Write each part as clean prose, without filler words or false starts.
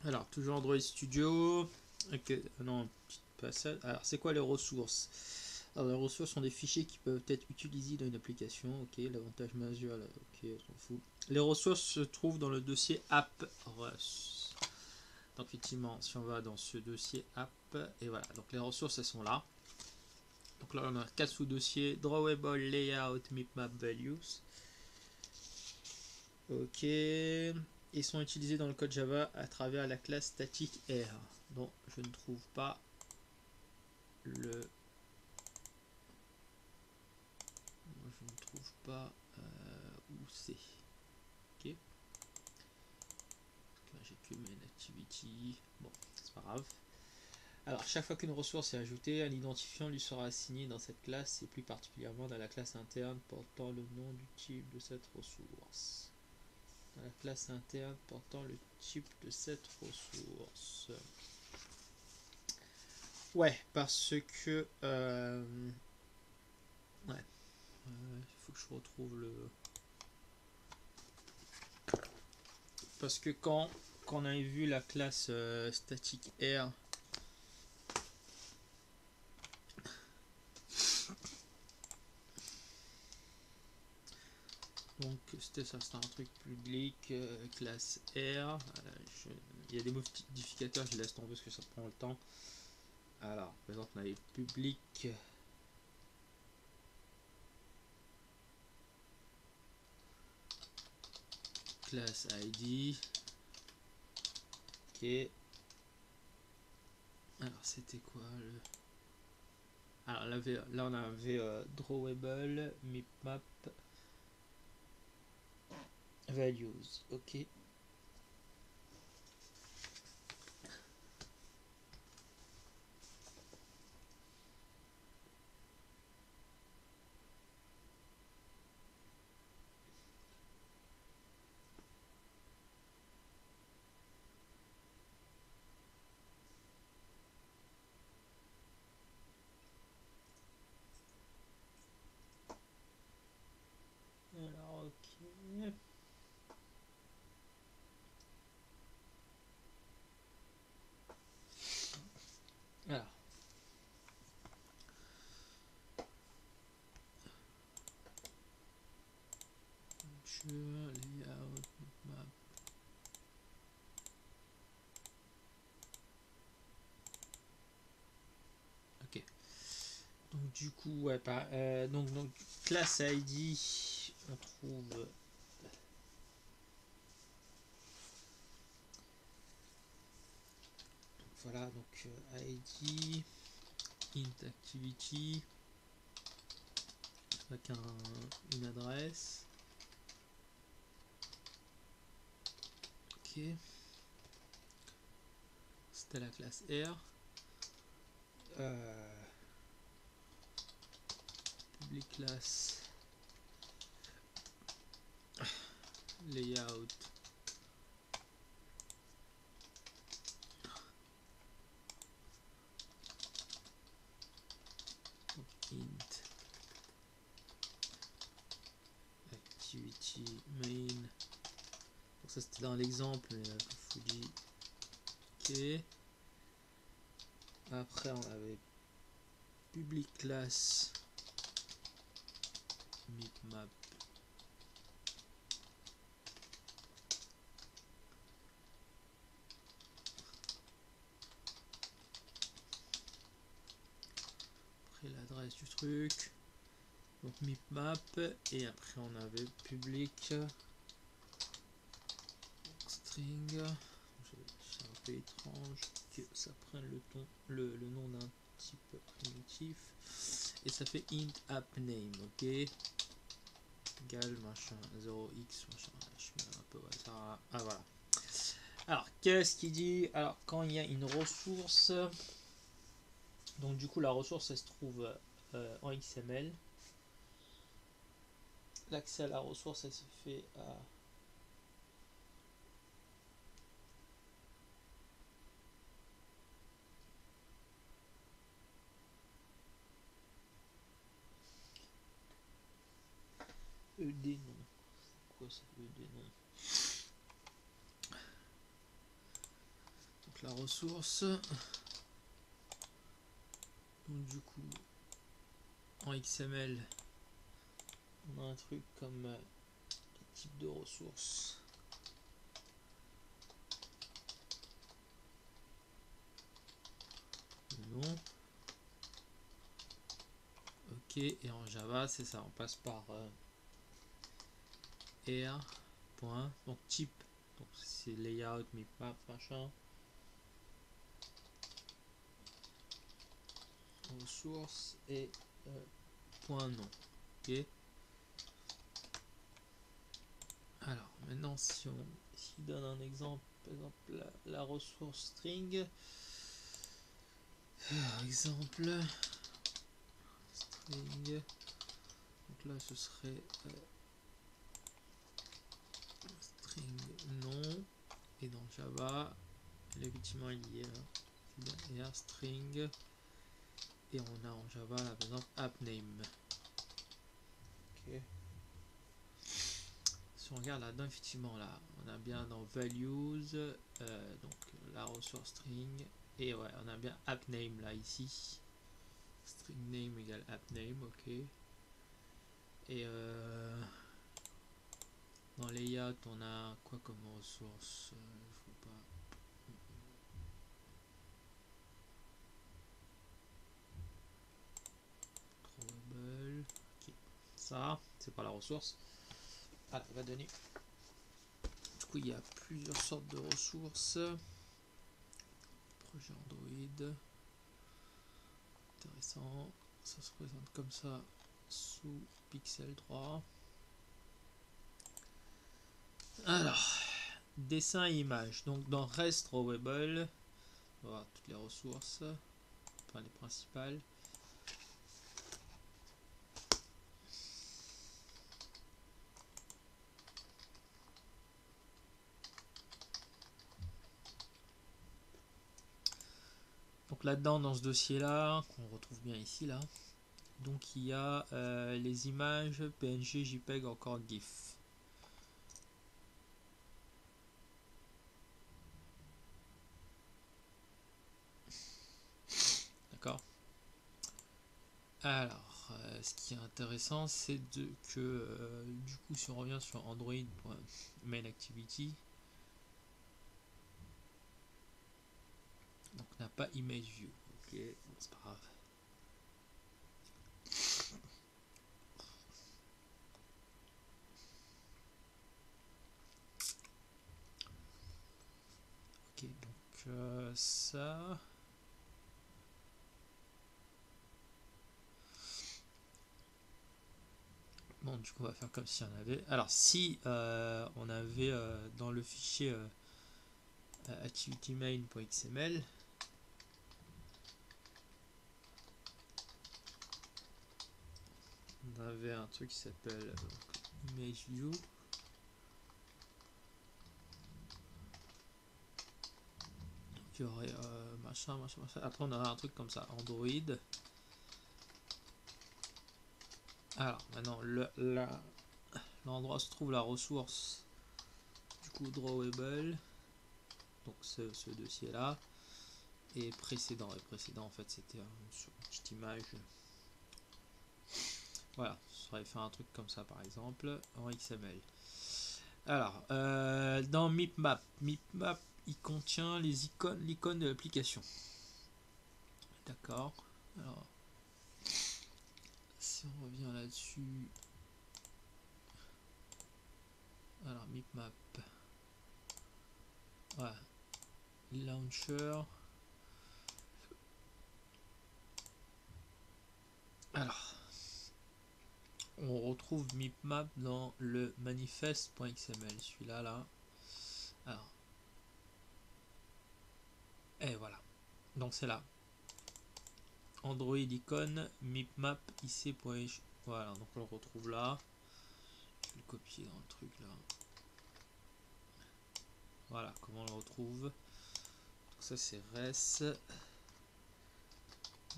Alors, toujours Android Studio. Ok, non, petite passade. Alors, c'est quoi les ressources? Alors, les ressources sont des fichiers qui peuvent être utilisés dans une application. Ok, l'avantage majeur, là, ok, on s'en fout. Les ressources se trouvent dans le dossier app.rus. Donc, effectivement, si on va dans ce dossier app, et voilà, donc les ressources, elles sont là. Donc là, on a 4 sous-dossiers: Drawable, Layout, Mipmap, Values. Ok. Ils sont utilisés dans le code Java à travers la classe static R. Donc, je ne trouve pas le. Je ne trouve pas où c'est. Ok. Là, j'ai que main activity. Bon, c'est pas grave. Alors, chaque fois qu'une ressource est ajoutée, un identifiant lui sera assigné dans cette classe et plus particulièrement dans la classe interne portant le nom du type de cette ressource. Dans la classe interne portant le type de cette ressource. Ouais, parce que. Ouais. Il faut que je retrouve le. Parce que quand on avait vu la classe static R. Donc c'était ça, c'était un truc public, classe R. Il y a des modificateurs, je laisse tomber parce que ça prend le temps. Alors, par exemple, on avait public. Classe ID. Ok. Alors, c'était quoi le. Alors là, on avait drawable, mipmap, values. Ok. Alors, ok. Alors. Layout, map. Ok. Donc du coup, ouais, donc classe ID, on trouve. Voilà, donc ID, int activity, avec une adresse. Ok. C'était la classe R. Public class layout. Int activity main. Donc ça c'était dans l'exemple, Fuji. Ok. Après on avait public class mipmap. Après l'adresse du truc. Donc mipmap. Et après on avait public string. C'est un peu étrange que ça prenne le nom d'un type primitif. Et ça fait int app name, ok, égal machin 0x machin, je mets un peu au hasard. Ah voilà. Alors qu'est-ce qu'il dit? Alors quand il y a une ressource, donc du coup la ressource elle se trouve en XML. L'accès à la ressource elle se fait à ED non. Quoi ça ED non? la ressource. Donc du coup, en XML, on a un truc comme type de ressource. Non. Ok, et en Java, c'est ça, on passe par R. Point, donc type, donc c'est layout, mipmap, machin. Ressources et point nom. Ok. Alors maintenant, si on donne un exemple, par exemple la ressource string. Par exemple, string. Donc là, ce serait string nom. Et dans Java, effectivement, il y est là. R string. Et on a en Java, là, par exemple, app name. Ok. Si on regarde là-dedans, effectivement, là, on a bien dans values, donc la ressource string. Et ouais, on a bien app name là, ici. String name égale app name, ok. Et dans layout, on a quoi comme ressource? Je vois pas. Drawable. Ok. Ça, c'est pas la ressource. Ah, il va donner. Du coup, il y a plusieurs sortes de ressources. Projet Android. Intéressant. Ça se présente comme ça sous Pixel 3. Alors, dessin et image. Donc dans Rest Drawable, on va voir toutes les ressources, enfin les principales. Donc là-dedans, dans ce dossier-là, qu'on retrouve bien ici, là, donc il y a les images PNG, JPEG, encore GIF. D'accord. Alors, ce qui est intéressant, c'est que du coup, si on revient sur Android.main activity, donc on n'a pas image view. Ok, bon, c'est pas grave. Ok, donc ça. Bon, du coup, on va faire comme si on avait. Alors, si on avait dans le fichier activitymain.xml, on avait un truc qui s'appelle ImageView. Donc, il y aurait machin. Après, on aura un truc comme ça, Android. Alors, maintenant, l'endroit se trouve la ressource du coup drawable. Donc, ce dossier-là. Et précédent, en fait, c'était sur une petite image. Voilà, ça aurait fait un truc comme ça par exemple en XML. Alors, dans Mipmap, il contient l'icône de l'application. D'accord. Alors, si on revient là-dessus, alors Mipmap, voilà, launcher. Alors, on retrouve Mipmap dans le manifest.xml, celui-là là. Alors, et voilà. Donc c'est là. Android icône, Mipmap ic. Voilà, donc on le retrouve là. Je vais le copier dans le truc là. Voilà comment on le retrouve. Donc ça c'est res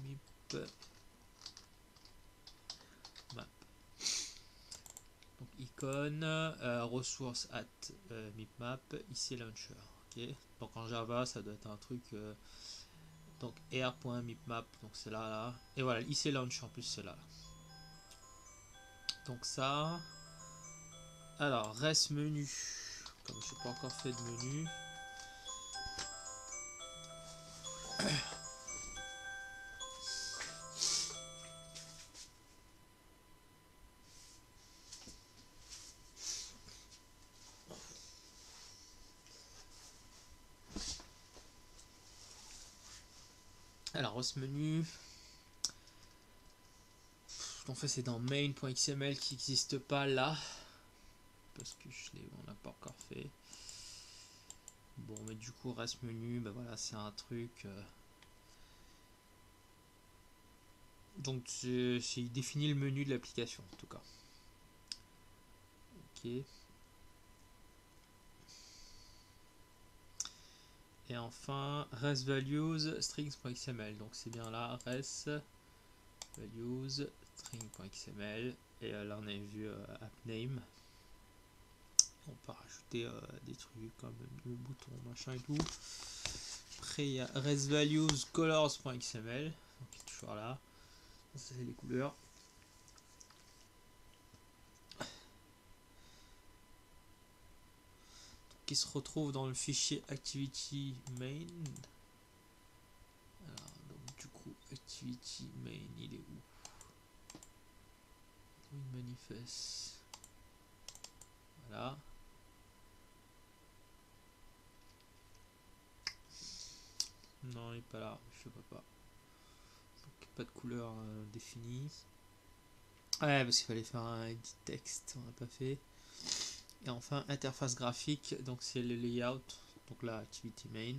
mip map. Donc icône ressource at mipmap ici launcher. Ok, donc en Java ça doit être un truc donc r.mipmap, donc c'est là, et voilà, IC launch en plus c'est là. Donc ça, alors reste menu, comme je n'ai pas encore fait de menu. Alors reste menu, en fait c'est dans main.xml qui n'existe pas là, parce que on n'a pas encore fait. Bon, mais du coup reste menu, ben voilà, c'est un truc. Donc il définit le menu de l'application en tout cas. Ok. Et enfin res values strings.xml, donc c'est bien là, res values string.xml, et là on a vu app name. On peut rajouter des trucs comme le bouton machin et tout. Après il y a res values colors.xml, donc il est toujours là, ça c'est les couleurs. Qui se retrouve dans le fichier activity main. Alors, donc du coup activity main il est où? Il manifeste, voilà. Non, il n'est pas là, je sais pas. Donc, pas de couleur définie. Ouais, parce qu'il fallait faire un edit texte, on n'a pas fait. Et enfin, interface graphique, donc c'est le layout, donc là, activity main.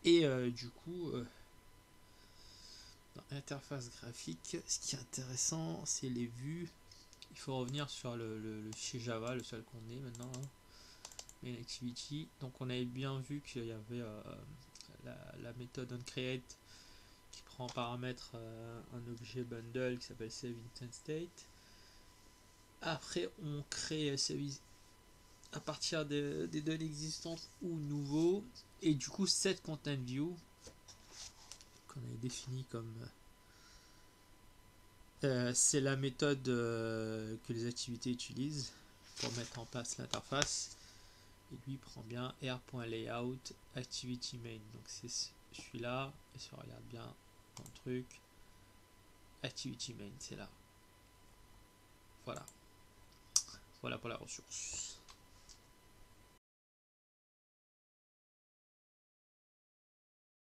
Et du coup, dans interface graphique, ce qui est intéressant, c'est les vues. Il faut revenir sur le fichier Java, le seul qu'on ait maintenant. Hein. Main activity. Donc on avait bien vu qu'il y avait la méthode onCreate qui prend en paramètre un objet bundle qui s'appelle saveInstantState. Après on crée à partir des données existantes ou nouveaux, et du coup cette content view qu'on avait défini comme c'est la méthode que les activités utilisent pour mettre en place l'interface, et lui prend bien r.layout activity main, donc c'est celui-là, et si on regarde bien dans le truc, activity main c'est là, voilà pour la ressource.